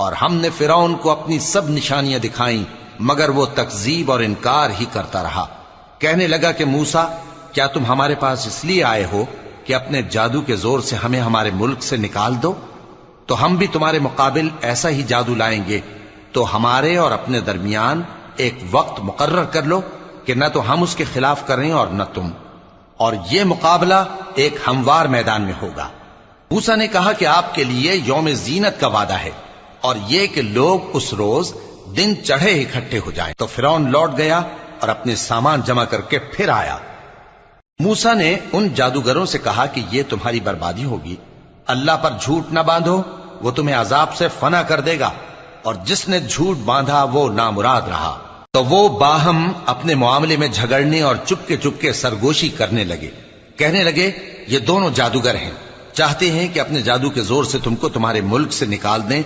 اور ہم نے فرعون کو اپنی سب نشانیاں دکھائیں مگر وہ تکذیب اور انکار ہی کرتا رہا۔ کہنے لگا کہ موسیٰ، کیا تم ہمارے پاس اس لیے آئے ہو کہ اپنے جادو کے زور سے ہمیں ہمارے ملک سے نکال دو؟ تو ہم بھی تمہارے مقابل ایسا ہی جادو لائیں گے، تو ہمارے اور اپنے درمیان ایک وقت مقرر کر لو کہ نہ تو ہم اس کے خلاف کریں اور نہ تم، اور یہ مقابلہ ایک ہموار میدان میں ہوگا۔ موسیٰ نے کہا کہ آپ کے لیے یوم زینت کا وعدہ ہے، اور یہ کہ لوگ اس روز دن چڑھے اکٹھے ہو جائیں۔ تو فرعون لوٹ گیا اور اپنے سامان جمع کر کے پھر آیا۔ موسیٰ نے ان جادوگروں سے کہا کہ یہ تمہاری بربادی ہوگی، اللہ پر جھوٹ نہ باندھو، وہ تمہیں عذاب سے فنا کر دے گا، اور جس نے جھوٹ باندھا وہ نامراد رہا۔ تو وہ باہم اپنے معاملے میں جھگڑنے اور چپ کے سرگوشی کرنے لگے۔ کہنے لگے یہ دونوں جادوگر ہیں، چاہتے ہیں کہ اپنے جادو کے زور سے تم کو تمہارے ملک سے نکال دیں